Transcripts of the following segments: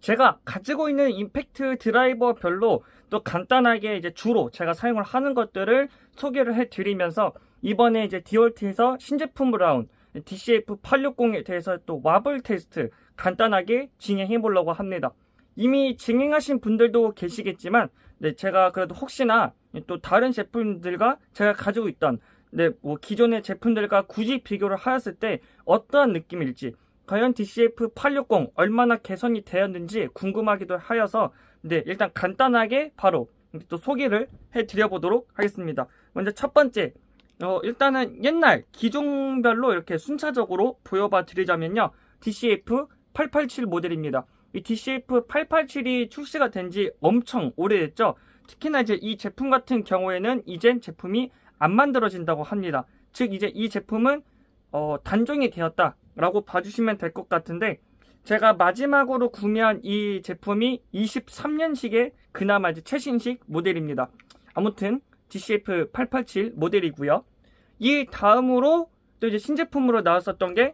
제가 가지고 있는 임팩트 드라이버별로 또 간단하게 이제 주로 제가 사용을 하는 것들을 소개를 해드리면서 이번에 이제 디월트에서 신제품으로 나온 DCF860에 대해서 또 와블 테스트 간단하게 진행해 보려고 합니다. 이미 진행하신 분들도 계시겠지만 제가 그래도 혹시나 또 다른 제품들과 제가 가지고 있던 뭐 기존의 제품들과 굳이 비교를 하였을 때 어떠한 느낌일지, 과연 DCF860 얼마나 개선이 되었는지 궁금하기도 하여서 일단 간단하게 바로 또 소개를 해드려 보도록 하겠습니다. 먼저 첫 번째, 일단은 옛날 기종별로 이렇게 순차적으로 보여봐 드리자면요, DCF887 모델입니다. 이 DCF887이 출시가 된 지 엄청 오래됐죠. 특히나 이제 이 제품 같은 경우에는 이젠 제품이 안 만들어진다고 합니다. 즉 이제 이 제품은 단종이 되었다 라고 봐주시면 될 것 같은데, 제가 마지막으로 구매한 이 제품이 23년식의 그나마 이제 최신식 모델입니다. 아무튼 DCF887 모델이고요. 이 다음으로 또 이제 신제품으로 나왔었던 게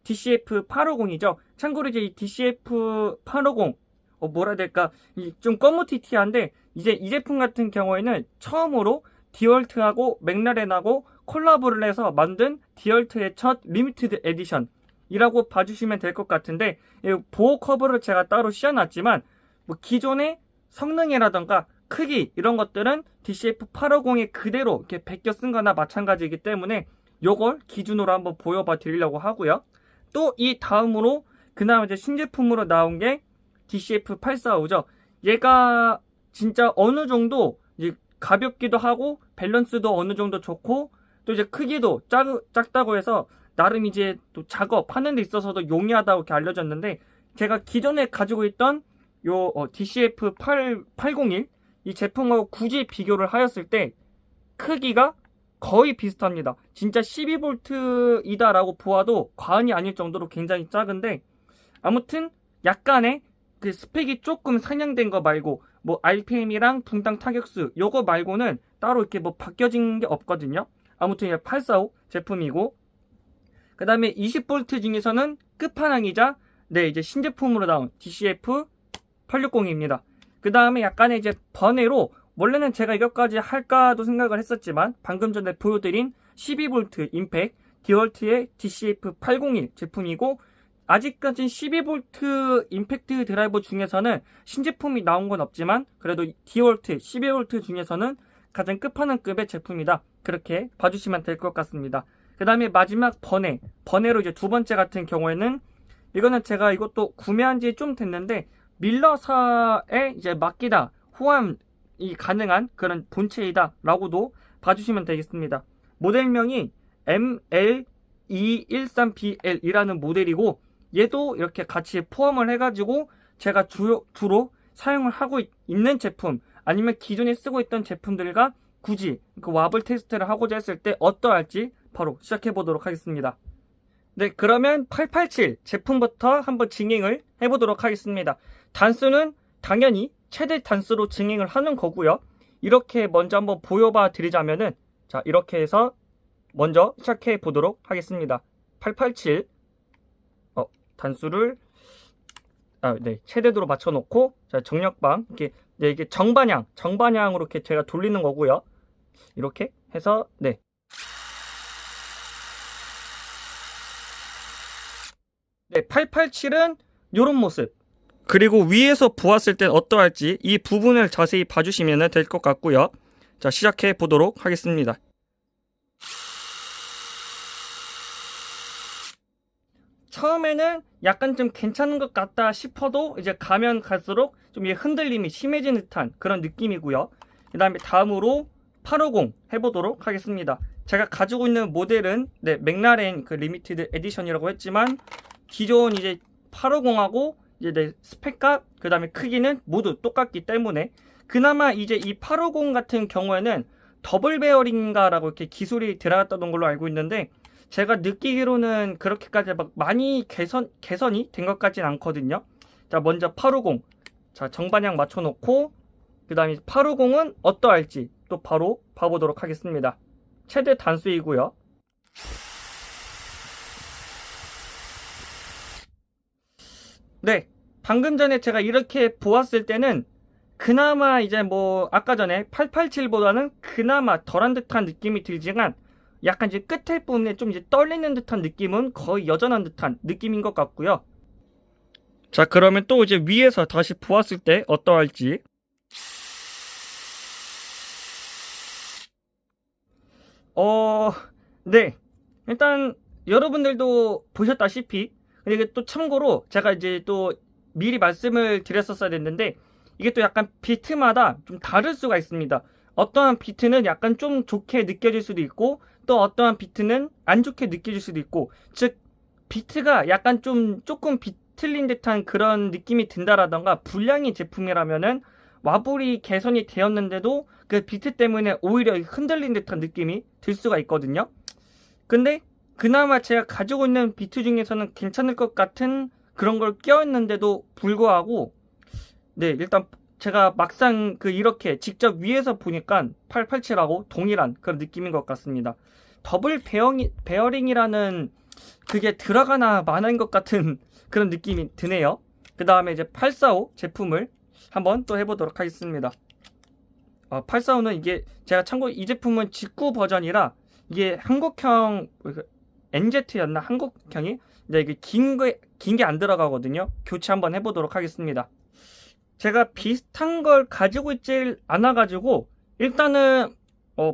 DCF850이죠. 참고로 이제 이 DCF850 뭐라 해야 될까, 좀 꺼무티티한데, 이제 이 제품 같은 경우에는 처음으로 디월트하고 맥라렌하고 콜라보를 해서 만든 디월트의 첫 리미티드 에디션이라고 봐주시면 될 것 같은데, 보호 커버를 제가 따로 씌워놨지만 뭐 기존의 성능이라던가 크기 이런 것들은 DCF850에 그대로 이렇게 베껴 쓴 거나 마찬가지이기 때문에 요걸 기준으로 한번 보여봐 드리려고 하고요. 또 이 다음으로 그나마 이제 신제품으로 나온 게 DCF845죠. 얘가 진짜 어느 정도 이제 가볍기도 하고 밸런스도 어느 정도 좋고, 또 이제 크기도 작다고 해서 나름 이제 또 작업하는 데 있어서도 용이하다고 이렇게 알려졌는데, 제가 기존에 가지고 있던 요 DCF801 이 제품하고 굳이 비교를 하였을 때 크기가 거의 비슷합니다. 진짜 12V 이다라고 보아도 과언이 아닐 정도로 굉장히 작은데, 아무튼 약간의 그 스펙이 조금 상향된 거 말고 뭐 RPM이랑 분당 타격수 요거 말고는 따로 이렇게 뭐 바뀌어진 게 없거든요. 아무튼 845 제품이고, 그 다음에 20V 중에서는 끝판왕이자 이제 신제품으로 나온 DCF860입니다. 그 다음에 약간의 이제 번외로, 원래는 제가 이것까지 할까도 생각을 했었지만 방금 전에 보여드린 12V 임팩 디월트의 DCF801 제품이고, 아직까지 12V 임팩트 드라이버 중에서는 신제품이 나온 건 없지만 그래도 디월트 12V 중에서는 가장 끝판왕급의 제품이다, 그렇게 봐주시면 될 것 같습니다. 그 다음에 마지막 번외로 이제 두 번째 같은 경우에는, 이거는 제가 이것도 구매한 지 좀 됐는데 밀러사에 이제 맡기다 호환이 가능한 그런 본체이다 라고도 봐주시면 되겠습니다. 모델명이 ML213BL이라는 모델이고, 얘도 이렇게 같이 포함을 해가지고 제가 주로 사용을 하고 있는 제품, 아니면 기존에 쓰고 있던 제품들과 굳이 그 와블 테스트를 하고자 했을 때 어떠할지 바로 시작해 보도록 하겠습니다. 그러면 887 제품부터 한번 진행을 해보도록 하겠습니다. 단수는 당연히 최대 단수로 진행을 하는 거고요. 이렇게 먼저 한번 보여봐 드리자면은, 자, 이렇게 해서 먼저 시작해 보도록 하겠습니다. 887 단수를 최대도로 맞춰 놓고, 자, 정력방 이게 정반향으로 이렇게 제가 돌리는 거고요. 이렇게 해서 887은 요런 모습, 그리고 위에서 보았을 땐 어떠할지 이 부분을 자세히 봐주시면 될 것 같고요. 자, 시작해 보도록 하겠습니다. 처음에는 약간 좀 괜찮은 것 같다 싶어도 이제 가면 갈수록 좀 흔들림이 심해지는 듯한 그런 느낌이고요. 그 다음에 다음으로 850 해보도록 하겠습니다. 제가 가지고 있는 모델은 맥라렌 그 리미티드 에디션이라고 했지만, 기존 이제 850하고 이제 스펙과 그 다음에 크기는 모두 똑같기 때문에, 그나마 이제 이 850 같은 경우에는 더블 베어링가라고 이렇게 기술이 들어갔던 걸로 알고 있는데, 제가 느끼기로는 그렇게까지 막 많이 개선이 된 것 같진 않거든요. 자, 먼저 850, 자, 정반향 맞춰놓고, 그 다음에 850은 어떠할지 또 바로 봐보도록 하겠습니다. 최대 단수이고요. 방금 전에 제가 이렇게 보았을 때는 그나마 이제 뭐 아까 전에 887보다는 그나마 덜한 듯한 느낌이 들지만 약간 이제 끝에 부분에 좀 이제 떨리는 듯한 느낌은 거의 여전한 듯한 느낌인 것 같고요. 자, 그러면 또 이제 위에서 다시 보았을 때 어떠할지. 네. 일단 여러분들도 보셨다시피, 이게 또 참고로 제가 이제 또 미리 말씀을 드렸었어야 됐는데, 이게 또 약간 비트마다 좀 다를 수가 있습니다. 어떠한 비트는 약간 좀 좋게 느껴질 수도 있고, 또 어떠한 비트는 안 좋게 느껴질 수도 있고, 즉 비트가 약간 좀 조금 비틀린 듯한 그런 느낌이 든다라던가 불량의 제품이라면은 와불이 개선이 되었는데도 그 비트 때문에 오히려 흔들린 듯한 느낌이 들 수가 있거든요. 근데 그나마 제가 가지고 있는 비트 중에서는 괜찮을 것 같은 그런 걸 껴있는데도 불구하고, 네, 일단 제가 막상 그 이렇게 직접 위에서 보니까 887하고 동일한 그런 느낌인 것 같습니다. 더블 베어링이라는 그게 들어가나 마나인 것 같은 그런 느낌이 드네요. 그 다음에 이제 845 제품을 한번 또 해보도록 하겠습니다. 845는 이게 제가 참고 이 제품은 직구 버전이라 이게 한국형 NZ였나 한국형이 이게 긴 게 안 들어가거든요. 교체 한번 해보도록 하겠습니다. 제가 비슷한 걸 가지고 있질 않아가지고 일단은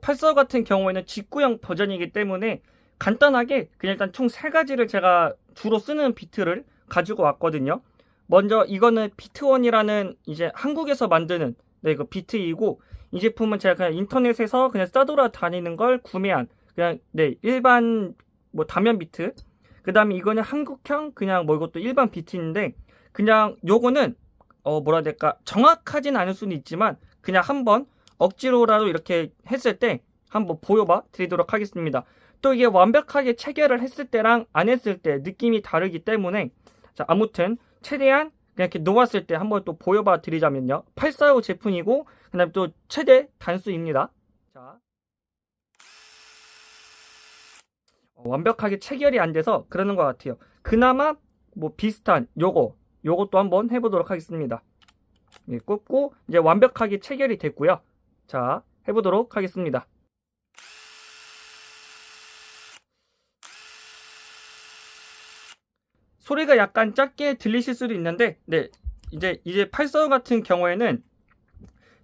845 같은 경우에는 직구형 버전이기 때문에 간단하게 그냥 일단 총 3가지를 제가 주로 쓰는 비트를 가지고 왔거든요. 먼저 이거는 비트원이라는 이제 한국에서 만드는 이거 비트이고, 이 제품은 제가 그냥 인터넷에서 그냥 싸돌아 다니는 걸 구매한 그냥 일반 뭐 다면 비트. 그 다음에 이거는 한국형 그냥 뭐 이것도 일반 비트인데, 그냥 요거는 뭐라 해야 될까, 정확하진 않을 수는 있지만 그냥 한번 억지로라도 이렇게 했을 때 한번 보여봐 드리도록 하겠습니다. 또 이게 완벽하게 체결을 했을 때랑 안 했을 때 느낌이 다르기 때문에, 자, 아무튼 최대한 그냥 이렇게 놓았을 때 한번 또 보여봐 드리자면요, 845 제품이고 그 다음에 또 최대 단수입니다. 자, 완벽하게 체결이 안 돼서 그러는 것 같아요. 그나마 뭐 비슷한 요것도 한번 해보도록 하겠습니다. 예, 꽂고 이제 완벽하게 체결이 됐고요. 자, 해보도록 하겠습니다. 소리가 약간 작게 들리실 수도 있는데, 네, 이제 845 같은 경우에는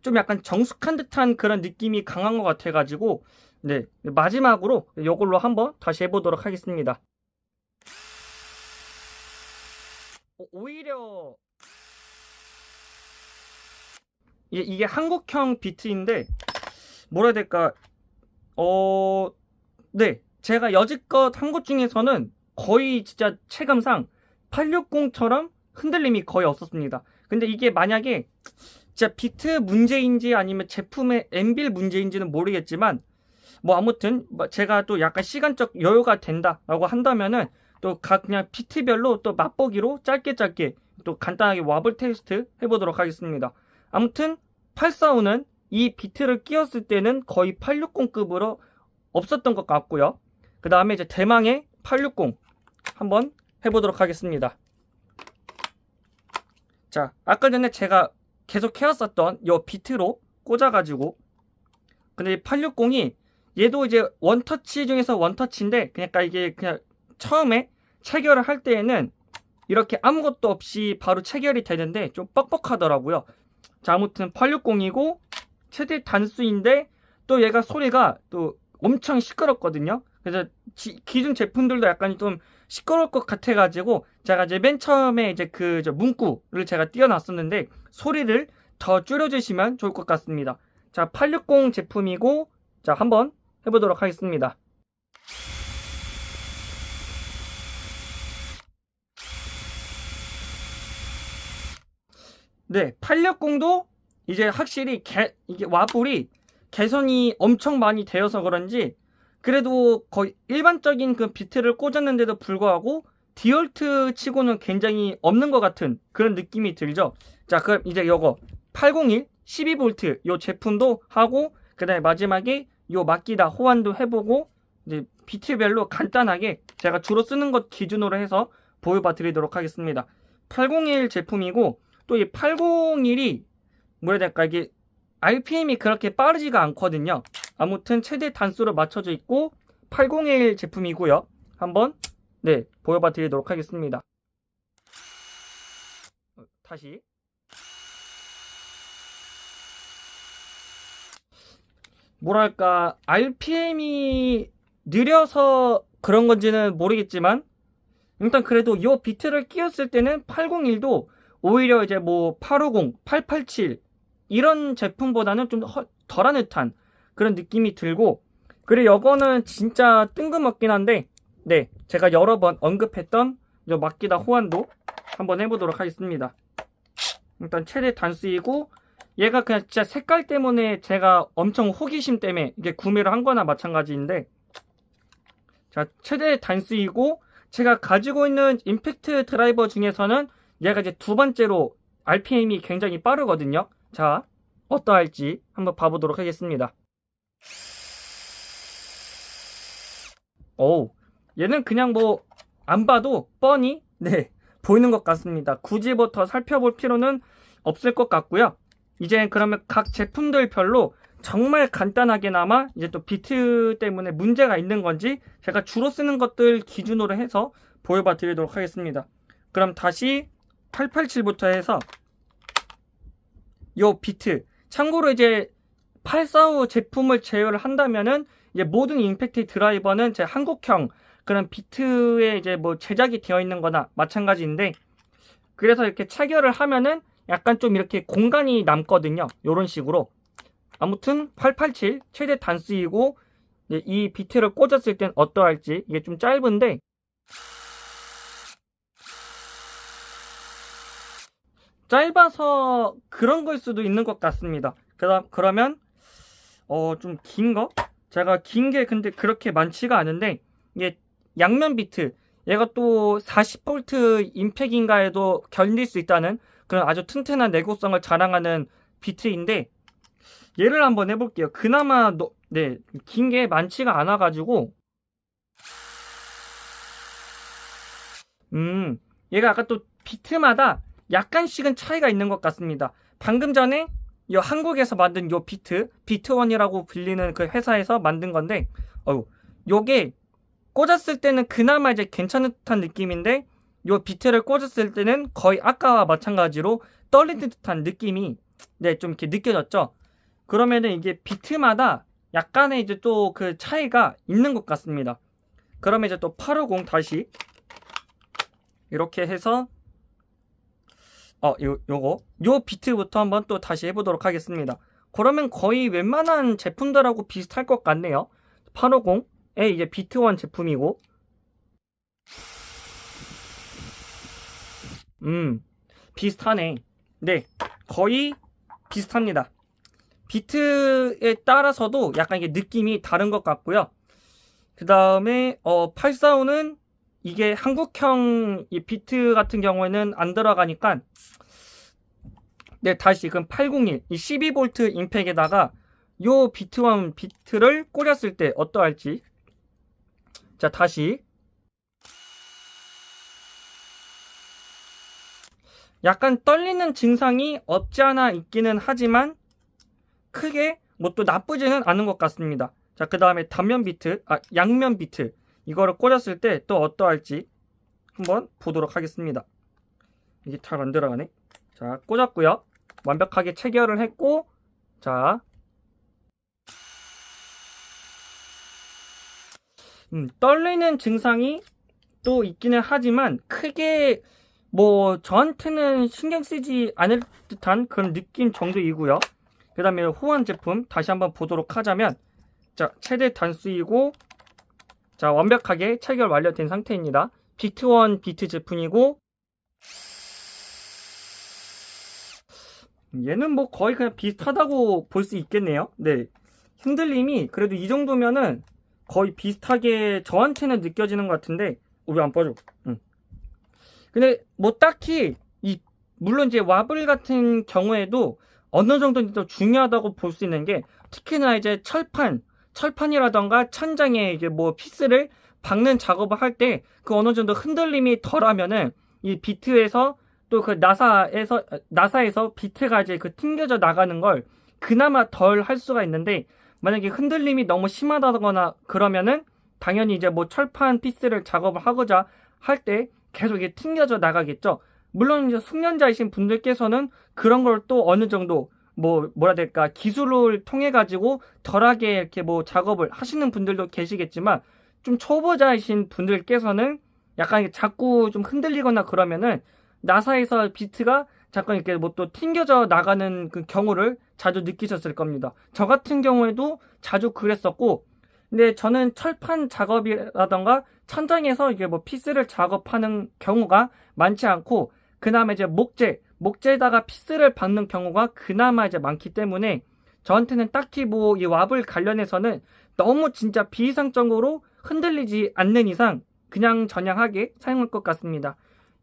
좀 약간 정숙한 듯한 그런 느낌이 강한 것 같아가지고, 네, 마지막으로 이걸로 한번 다시 해보도록 하겠습니다. 오히려 이게 한국형 비트인데 뭐라 해야 될까, 네, 제가 여지껏 한 것 중에서는 거의 진짜 체감상 860처럼 흔들림이 거의 없었습니다. 근데 이게 만약에 진짜 비트 문제인지 아니면 제품의 엠빌 문제인지는 모르겠지만, 뭐 아무튼 제가 또 약간 시간적 여유가 된다라고 한다면은 또 각 그냥 비트별로 또 맛보기로 짧게 또 간단하게 와블 테스트 해보도록 하겠습니다. 아무튼 845는 이 비트를 끼웠을 때는 거의 860급으로 없었던 것 같고요. 그 다음에 이제 대망의 860 한번 해보도록 하겠습니다. 자, 아까 전에 제가 계속 해왔었던 이 비트로 꽂아가지고, 근데 860이 얘도 이제 원터치 중에서 원터치인데, 그러니까 이게 그냥 처음에 체결을 할 때에는 이렇게 아무것도 없이 바로 체결이 되는데 좀 뻑뻑하더라고요. 자, 아무튼 860이고 최대 단수인데 또 얘가 소리가 또 엄청 시끄럽거든요. 그래서 기존 제품들도 약간 좀 시끄러울 것 같아가지고 제가 이제 맨 처음에 이제 그 문구를 제가 띄워놨었는데 소리를 더 줄여주시면 좋을 것 같습니다. 자, 860 제품이고, 자, 한번 해보도록 하겠습니다. 네, 860도 이제 확실히 이게 와불이 개선이 엄청 많이 되어서 그런지 그래도 거의 일반적인 그 비트를 꽂았는데도 불구하고 디올트 치고는 굉장히 없는 것 같은 그런 느낌이 들죠. 자, 그럼 이제 요거 801 12V 요 제품도 하고, 그 다음에 마지막에 요 막기다 호환도 해보고, 이제 비트별로 간단하게 제가 주로 쓰는 것 기준으로 해서 보여봐 드리도록 하겠습니다. 801 제품이고, 또 이 801이 뭐라 해야 될까, 이게 RPM이 그렇게 빠르지가 않거든요. 아무튼 최대 단수로 맞춰져 있고 801 제품이고요. 한번 보여봐 드리도록 하겠습니다. 다시 뭐랄까, RPM이 느려서 그런 건지는 모르겠지만, 일단 그래도 이 비트를 끼웠을 때는 801도 오히려 이제 뭐 850, 887 이런 제품보다는 좀 덜한 듯한 그런 느낌이 들고, 그리고 이거는 진짜 뜬금없긴 한데, 제가 여러 번 언급했던 이 마키다 호환도 한번 해보도록 하겠습니다. 일단 최대 단수이고, 얘가 그냥 진짜 색깔 때문에 제가 엄청 호기심 때문에 이게 구매를 한 거나 마찬가지인데, 자, 최대 단수이고, 제가 가지고 있는 임팩트 드라이버 중에서는 얘가 이제 두 번째로 RPM이 굉장히 빠르거든요. 자, 어떠할지 한번 봐보도록 하겠습니다. 얘는 그냥 뭐 안 봐도 뻔히 보이는 것 같습니다. 굳이 뭐 더 살펴볼 필요는 없을 것 같고요. 이제 그러면 각 제품들별로 정말 간단하게나마 이제 또 비트 때문에 문제가 있는 건지 제가 주로 쓰는 것들 기준으로 해서 보여봐 드리도록 하겠습니다. 그럼 다시 887부터 해서 요 비트, 참고로 이제 845 제품을 제외를 한다면은 이제 모든 임팩트 드라이버는 제 한국형 그런 비트에 이제 뭐 제작이 되어 있는 거나 마찬가지인데, 그래서 이렇게 체결을 하면은 약간 좀 이렇게 공간이 남거든요. 요런 식으로. 아무튼 887 최대 단수이고, 이 비트를 꽂았을 땐 어떠할지, 이게 좀 짧은데 짧아서 그런 걸 수도 있는 것 같습니다. 그러면 좀 긴 거? 제가 긴 게 근데 그렇게 많지가 않은데, 이게 양면 비트, 얘가 또 40V 임팩인가에도 견딜 수 있다는 그런 아주 튼튼한 내구성을 자랑하는 비트인데, 얘를 한번 해볼게요. 그나마 긴 게 많지가 않아가지고, 얘가 아까 또 비트마다 약간씩은 차이가 있는 것 같습니다. 방금 전에 한국에서 만든 요 비트원이라고 불리는 그 회사에서 만든 건데, 요게 꽂았을 때는 그나마 이제 괜찮은 듯한 느낌인데, 요 비트를 꽂았을 때는 거의 아까와 마찬가지로 떨리는 듯한 느낌이 좀 이렇게 느껴졌죠. 그러면은 이게 비트마다 약간의 이제 또 그 차이가 있는 것 같습니다. 그러면 이제 또 850 다시 이렇게 해서 요 비트부터 한번 또 다시 해보도록 하겠습니다. 그러면 거의 웬만한 제품들하고 비슷할 것 같네요. 850의 이제 비트1 제품이고, 비슷하네. 거의 비슷합니다. 비트에 따라서도 약간 이게 느낌이 다른 것 같고요. 그 다음에 845는 이게 한국형 이 비트 같은 경우에는 안 들어가니까, 다시 그럼 801 이 12V 임팩에다가 요 비트1 비트를 꽂았을 때 어떠할지. 자, 다시 약간 떨리는 증상이 없지 않아 있기는 하지만 크게 뭐 또 나쁘지는 않은 것 같습니다. 자, 그 다음에 양면 비트 이거를 꽂았을 때 또 어떠할지 한번 보도록 하겠습니다. 이게 잘 안 들어가네. 자, 꽂았고요. 완벽하게 체결을 했고, 자, 떨리는 증상이 또 있기는 하지만 크게 뭐 저한테는 신경 쓰지 않을 듯한 그런 느낌 정도이고요. 그 다음에 호환 제품 다시 한번 보도록 하자면, 자, 최대 단수이고, 자, 완벽하게 체결 완료된 상태입니다. 비트1 비트 제품이고, 얘는 뭐 거의 그냥 비슷하다고 볼 수 있겠네요. 흔들림이 그래도 이 정도면은 거의 비슷하게 저한테는 느껴지는 것 같은데, 왜 안 빠져? 근데 뭐 딱히 물론 이제 와블 같은 경우에도 어느 정도 더 중요하다고 볼 수 있는 게, 특히나 이제 철판이라던가 천장에 이제 뭐 피스를 박는 작업을 할 때 그 어느 정도 흔들림이 덜하면은 이 비트에서 또 그 나사에서 비트가 이제 그 튕겨져 나가는 걸 그나마 덜 할 수가 있는데, 만약에 흔들림이 너무 심하다거나 그러면은 당연히 이제 뭐 철판 피스를 작업을 하고자 할 때 계속 이게 튕겨져 나가겠죠. 물론 이제 숙련자이신 분들께서는 그런 걸 또 어느 정도 뭐라 될까, 기술을 통해 가지고 덜하게 이렇게 뭐 작업을 하시는 분들도 계시겠지만, 좀 초보자이신 분들께서는 약간 자꾸 좀 흔들리거나 그러면은 나사에서 비트가 잠깐 이렇게 뭐 또 튕겨져 나가는 그 경우를 자주 느끼셨을 겁니다. 저 같은 경우에도 자주 그랬었고, 근데 저는 철판 작업이라던가 천장에서 이게 뭐 피스를 작업하는 경우가 많지 않고, 그나마 이제 목재에다가 피스를 박는 경우가 그나마 이제 많기 때문에, 저한테는 딱히 뭐 이 왑을 관련해서는 너무 진짜 비이상적으로 흔들리지 않는 이상 그냥 저냥하게 사용할 것 같습니다.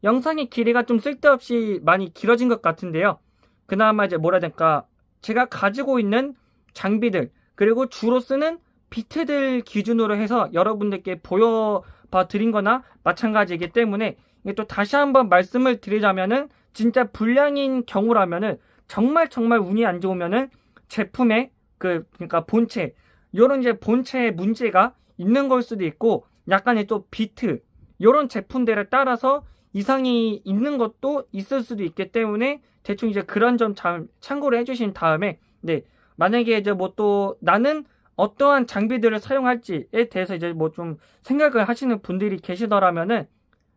영상의 길이가 좀 쓸데없이 많이 길어진 것 같은데요. 그나마 이제 뭐라 해야 될까, 제가 가지고 있는 장비들, 그리고 주로 쓰는 비트들 기준으로 해서 여러분들께 보여봐 드린 거나 마찬가지이기 때문에, 이게 또 다시 한번 말씀을 드리자면은, 진짜 불량인 경우라면은, 정말 운이 안 좋으면은 제품의 그러니까 본체, 요런 이제 본체에 문제가 있는 걸 수도 있고, 약간의 또 비트, 요런 제품들에 따라서 이상이 있는 것도 있을 수도 있기 때문에, 대충 이제 그런 점 잘 참고를 해주신 다음에, 네, 만약에 이제 뭐 또 나는 어떠한 장비들을 사용할지에 대해서 이제 뭐 좀 생각을 하시는 분들이 계시더라면은,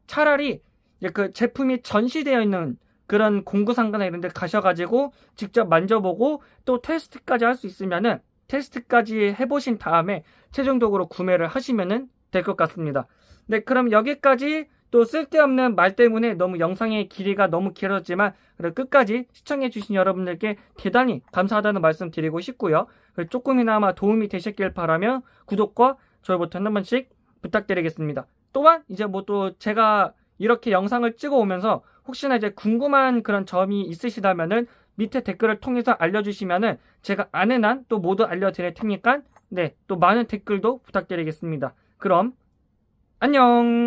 차라리 이제 그 제품이 전시되어 있는 그런 공구상가나 이런 데 가셔가지고 직접 만져보고 또 테스트까지 할 수 있으면은 테스트까지 해보신 다음에 최종적으로 구매를 하시면은 될 것 같습니다. 네, 그럼 여기까지 또 쓸데없는 말 때문에 너무 영상의 길이가 너무 길었지만, 그래도 끝까지 시청해주신 여러분들께 대단히 감사하다는 말씀 드리고 싶고요. 조금이나마 도움이 되셨길 바라며 구독과 좋아요 버튼 한 번씩 부탁드리겠습니다. 또한 이제 뭐 또 제가 이렇게 영상을 찍어 오면서 혹시나 이제 궁금한 그런 점이 있으시다면은 밑에 댓글을 통해서 알려주시면은 제가 아는 한 또 모두 알려드릴 테니까, 네, 또 많은 댓글도 부탁드리겠습니다. 그럼 안녕.